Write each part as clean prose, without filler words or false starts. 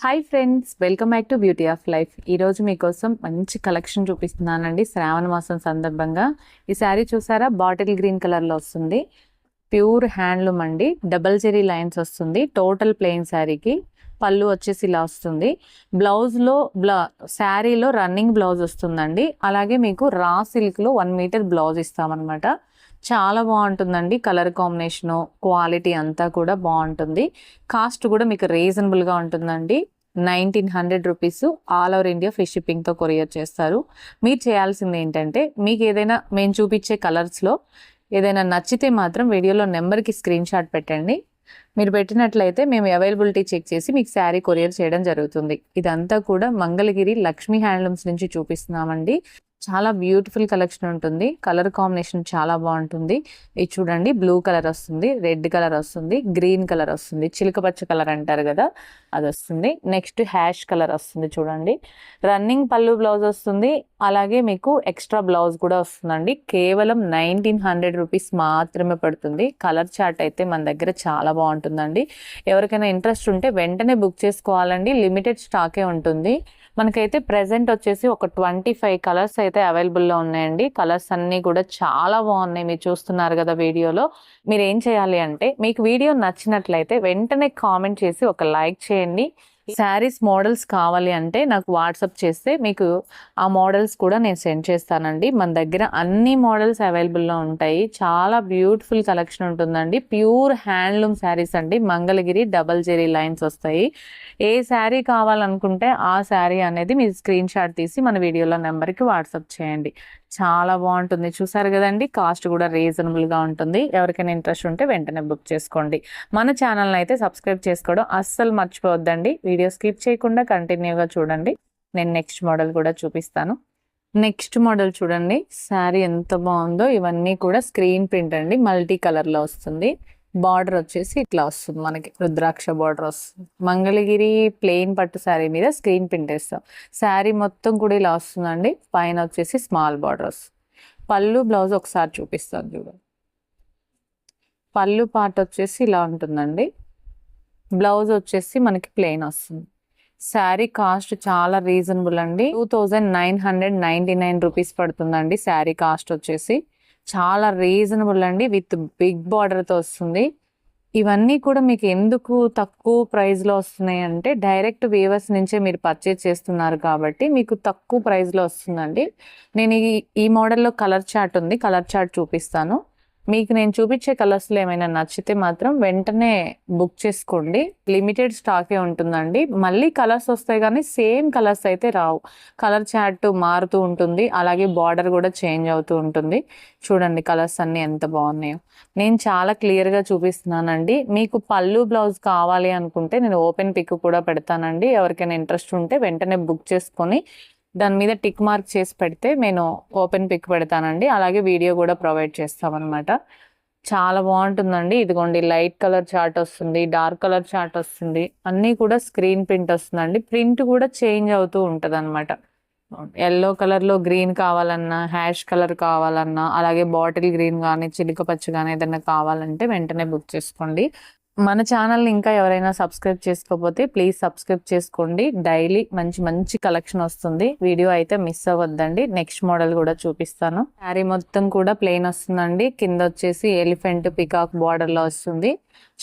Hi friends, welcome back to beauty of life. ఈరోజు మీకోసం మంచి కలెక్షన్ చూపిస్తున్నానండి. శ్రావణ మాసం సందర్భంగా ఈ శారీ చూసారా, బాటిల్ గ్రీన్ కలర్లో వస్తుంది. ప్యూర్ హ్యాండ్లూమ్ అండి. డబల్ జెరీ లైన్స్ వస్తుంది. టోటల్ ప్లెయిన్ శారీకి పళ్ళు వచ్చేసి ఇలా వస్తుంది. బ్లౌజ్లో శారీలో రన్నింగ్ బ్లౌజ్ వస్తుందండి. అలాగే మీకు రా సిల్క్లో 1 మీటర్ బ్లౌజ్ ఇస్తామన్నమాట. చాలా బాగుంటుందండి. కలర్ కాంబినేషను, క్వాలిటీ అంతా కూడా బాగుంటుంది. కాస్ట్ కూడా మీకు రీజనబుల్గా ఉంటుందండి. 1900 rupees. All over India free షిప్పింగ్తో కొరియర్ చేస్తారు. మీరు చేయాల్సింది ఏంటంటే, మీకు ఏదైనా మేము చూపించే కలర్స్లో ఏదైనా నచ్చితే మాత్రం వీడియోలో నెంబర్కి స్క్రీన్ షాట్ పెట్టండి. మీరు పెట్టినట్లయితే మేము అవైలబిలిటీ చెక్ చేసి మీకు శారీ కొరియర్ చేయడం జరుగుతుంది. ఇదంతా కూడా మంగళగిరి లక్ష్మీ హ్యాండ్లూమ్స్ నుంచి చూపిస్తున్నామండి. చాలా బ్యూటిఫుల్ కలెక్షన్ ఉంటుంది. కలర్ కాంబినేషన్ చాలా బాగుంటుంది. ఇది చూడండి, బ్లూ కలర్ వస్తుంది, రెడ్ కలర్ వస్తుంది, గ్రీన్ కలర్ వస్తుంది, చిలకపచ్చ కలర్ అంటారు కదా, అది వస్తుంది. నెక్స్ట్ హ్యాష్ కలర్ వస్తుంది. చూడండి, రన్నింగ్ పళ్ళు బ్లౌజ్ వస్తుంది. అలాగే మీకు ఎక్స్ట్రా బ్లౌజ్ కూడా వస్తుందండి. కేవలం 1900 రూపీస్ మాత్రమే పడుతుంది. కలర్ చార్ట్ అయితే మన దగ్గర చాలా బాగుంటుందండి. ఎవరికైనా ఇంట్రెస్ట్ ఉంటే వెంటనే బుక్ చేసుకోవాలండి. లిమిటెడ్ స్టాకే ఉంటుంది. మనకైతే ప్రెజెంట్ వచ్చేసి ఒక 25 కలర్స్ అయితే అవైలబుల్లో ఉన్నాయండి. కలర్స్ అన్నీ కూడా చాలా బాగున్నాయి. మీరు చూస్తున్నారు కదా వీడియోలో. మీరు ఏం చేయాలి అంటే, మీకు వీడియో నచ్చినట్లయితే వెంటనే కామెంట్ చేసి ఒక లైక్ చేయండి. శారీస్ మోడల్స్ కావాలి అంటే నాకు వాట్సాప్ చేస్తే మీకు ఆ మోడల్స్ కూడా నేను సెండ్ చేస్తానండి. మన దగ్గర అన్ని మోడల్స్ అవైలబుల్లో ఉంటాయి. చాలా బ్యూటిఫుల్ కలెక్షన్ ఉంటుందండి. ప్యూర్ హ్యాండ్లూమ్ శారీస్ అండి. మంగళగిరి డబల్ జెరీ లైన్స్ వస్తాయి. ఏ శారీ కావాలనుకుంటే ఆ శారీ అనేది మీరు స్క్రీన్ షాట్ తీసి మన వీడియోలో నెంబర్కి వాట్సాప్ చేయండి. చాలా బాగుంటుంది. చూసారు కదండి, కాస్ట్ కూడా రీజనబుల్గా ఉంటుంది. ఎవరికైనా ఇంట్రెస్ట్ ఉంటే వెంటనే బుక్ చేసుకోండి. మన ఛానల్ని అయితే సబ్స్క్రైబ్ చేసుకోవడం అస్సలు మర్చిపోవద్దండి. వీడియో స్కిప్ చేయకుండా కంటిన్యూగా చూడండి. నేను నెక్స్ట్ మోడల్ కూడా చూపిస్తాను. నెక్స్ట్ మోడల్ చూడండి, శారీ ఎంత బాగుందో. ఇవన్నీ కూడా స్క్రీన్ ప్రింట్ అండి. మల్టీ కలర్లో వస్తుంది. బార్డర్ వచ్చేసి ఇట్లా వస్తుంది. మనకి రుద్రాక్ష బార్డర్ వస్తుంది. మంగళగిరి ప్లెయిన్ పట్టు శారీ మీద స్క్రీన్ ప్రింట్ వేస్తాం. శారీ మొత్తం కూడా ఇలా వస్తుందండి. పైన వచ్చేసి స్మాల్ బార్డర్ వస్తుంది. పళ్ళు బ్లౌజ్ ఒకసారి చూపిస్తాను చూడండి. పళ్ళు పార్ట్ వచ్చేసి ఇలా ఉంటుందండి. బ్లౌజ్ వచ్చేసి మనకి ప్లెయిన్ వస్తుంది. శారీ కాస్ట్ చాలా రీజనబుల్ అండి. 2999 రూపీస్ పడుతుందండి. శారీ కాస్ట్ వచ్చేసి చాలా రీజనబుల్ అండి. విత్ బిగ్ బార్డర్తో వస్తుంది. ఇవన్నీ కూడా మీకు ఎందుకు తక్కువ ప్రైస్లో వస్తున్నాయి అంటే, డైరెక్ట్ వీవర్స్ నుంచే మీరు పర్చేజ్ చేస్తున్నారు కాబట్టి మీకు తక్కువ ప్రైస్లో వస్తుందండి. నేను ఈ మోడల్లో కలర్ చార్ట్ ఉంది, కలర్ చార్ట్ చూపిస్తాను. మీకు నేను చూపించే కలర్స్లో ఏమైనా నచ్చితే మాత్రం వెంటనే బుక్ చేసుకోండి. లిమిటెడ్ స్టాకే ఉంటుందండి. మళ్ళీ కలర్స్ వస్తాయి కానీ సేమ్ కలర్స్ అయితే రావు. కలర్ చార్ట్ మారుతూ ఉంటుంది. అలాగే బార్డర్ కూడా చేంజ్ అవుతూ ఉంటుంది. చూడండి కలర్స్ అన్నీ ఎంత బాగున్నాయో. నేను చాలా క్లియర్గా చూపిస్తున్నానండి. మీకు పళ్ళు బ్లౌజ్ కావాలి అనుకుంటే నేను ఓపెన్ పిక్ కూడా పెడతానండి. ఎవరికైనా ఇంట్రెస్ట్ ఉంటే వెంటనే బుక్ చేసుకొని దాని మీద టిక్ మార్క్ చేసి పెడితే నేను ఓపెన్ పిక్ పెడతానండి. అలాగే వీడియో కూడా ప్రొవైడ్ చేస్తామన్నమాట. చాలా బాగుంటుందండి. ఇదిగోండి, లైట్ కలర్ చార్ట్ వస్తుంది, డార్క్ కలర్ చార్ట్ వస్తుంది. అన్నీ కూడా స్క్రీన్ ప్రింట్ వస్తుందండి. ప్రింట్ కూడా చేంజ్ అవుతూ ఉంటుంది అనమాట. ఎల్లో కలర్లో గ్రీన్ కావాలన్నా, హ్యాష్ కలర్ కావాలన్నా, అలాగే బాటిల్ గ్రీన్ కానీ చిలుక పచ్చ కానీ ఏదైనా కావాలంటే వెంటనే బుక్ చేసుకోండి. మన ఛానల్ని ఇంకా ఎవరైనా సబ్స్క్రైబ్ చేసుకోకపోతే ప్లీజ్ సబ్స్క్రైబ్ చేసుకోండి. డైలీ మంచి మంచి కలెక్షన్ వస్తుంది. వీడియో అయితే మిస్ అవ్వద్దండి. నెక్స్ట్ మోడల్ కూడా చూపిస్తాను. శారీ మొత్తం కూడా ప్లెయిన్ వస్తుందండి. కింద వచ్చేసి ఎలిఫెంట్ పికాక్ బార్డర్లో వస్తుంది.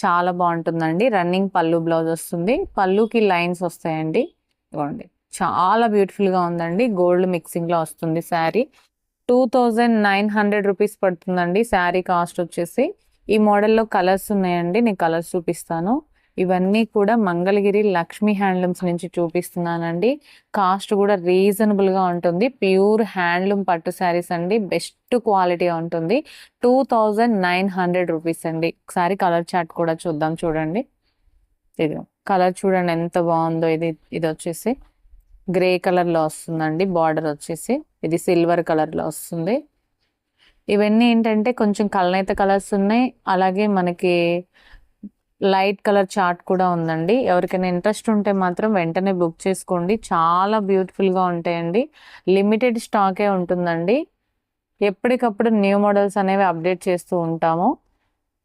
చాలా బాగుంటుందండి. రన్నింగ్ పళ్ళు బ్లౌజ్ వస్తుంది. పళ్ళుకి లైన్స్ వస్తాయండి. ఇవ్వండి, చాలా బ్యూటిఫుల్గా ఉందండి. గోల్డ్ మిక్సింగ్లో వస్తుంది శారీ. 2900 రూపీస్ పడుతుందండి శారీ కాస్ట్ వచ్చేసి. ఈ మోడల్లో కలర్స్ ఉన్నాయండి, నేను కలర్స్ చూపిస్తాను. ఇవన్నీ కూడా మంగళగిరి లక్ష్మీ హ్యాండ్లూమ్స్ నుంచి చూపిస్తున్నానండి. కాస్ట్ కూడా రీజనబుల్గా ఉంటుంది. ప్యూర్ హ్యాండ్లూమ్ పట్టు శారీస్ అండి. బెస్ట్ క్వాలిటీ ఉంటుంది. 2900 రూపీస్ అండి. ఒకసారి కలర్ చార్ట్ కూడా చూద్దాం. చూడండి, ఇది కలర్ చూడండి ఎంత బాగుందో. ఇది వచ్చేసి గ్రే కలర్లో వస్తుందండి. బార్డర్ వచ్చేసి ఇది సిల్వర్ కలర్లో వస్తుంది. ఇవన్నీ ఏంటంటే కొంచెం కలనేత కలర్స్ ఉన్నాయి. అలాగే మనకి లైట్ కలర్ చార్ట్ కూడా ఉందండి. ఎవరికైనా ఇంట్రెస్ట్ ఉంటే మాత్రం వెంటనే బుక్ చేసుకోండి. చాలా బ్యూటిఫుల్గా ఉంటాయండి. లిమిటెడ్ స్టాకే ఉంటుందండి. ఎప్పటికప్పుడు న్యూ మోడల్స్ అనేవి అప్డేట్ చేస్తూ ఉంటాము.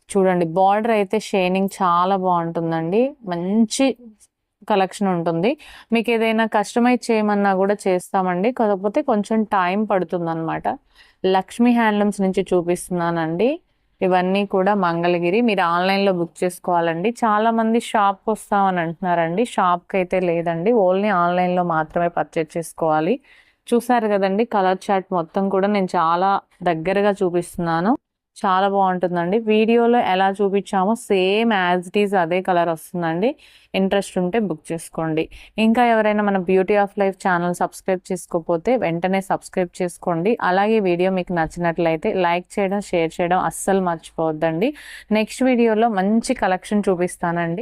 చూడండి, బార్డర్ అయితే షైనింగ్ చాలా బాగుంటుందండి. మంచి కలెక్షన్ ఉంటుంది. మీకు ఏదైనా కస్టమైజ్ చేయమన్నా కూడా చేస్తామండి. కాకపోతే కొంచెం టైం పడుతుందనమాట. లక్ష్మీ హ్యాండ్లూమ్స్ నుంచి చూపిస్తున్నానండి. ఇవన్నీ కూడా మంగళగిరి. మీరు ఆన్లైన్లో బుక్ చేసుకోవాలండి. చాలామంది షాప్కి వస్తామని అంటున్నారండి. షాప్కి అయితే లేదండి, ఓన్లీ ఆన్లైన్లో మాత్రమే పర్చేజ్ చేసుకోవాలి. చూసారు కదండి, కలర్ చార్ట్ మొత్తం కూడా నేను చాలా దగ్గరగా చూపిస్తున్నాను. చాలా బాగుంటుందండి. వీడియోలో ఎలా చూపించామో సేమ్ యాజ్ ఇట్ ఈజ్ అదే కలర్ వస్తుందండి. ఇంట్రెస్ట్ ఉంటే బుక్ చేసుకోండి. ఇంకా ఎవరైనా మన beauty of life channel subscribe చేసుకోకపోతే వెంటనే సబ్స్క్రైబ్ చేసుకోండి. అలాగే వీడియో మీకు నచ్చినట్లయితే లైక్ చేయడం, షేర్ చేయడం అస్సలు మర్చిపోవద్దండి. నెక్స్ట్ వీడియోలో మంచి కలెక్షన్ చూపిస్తానండి.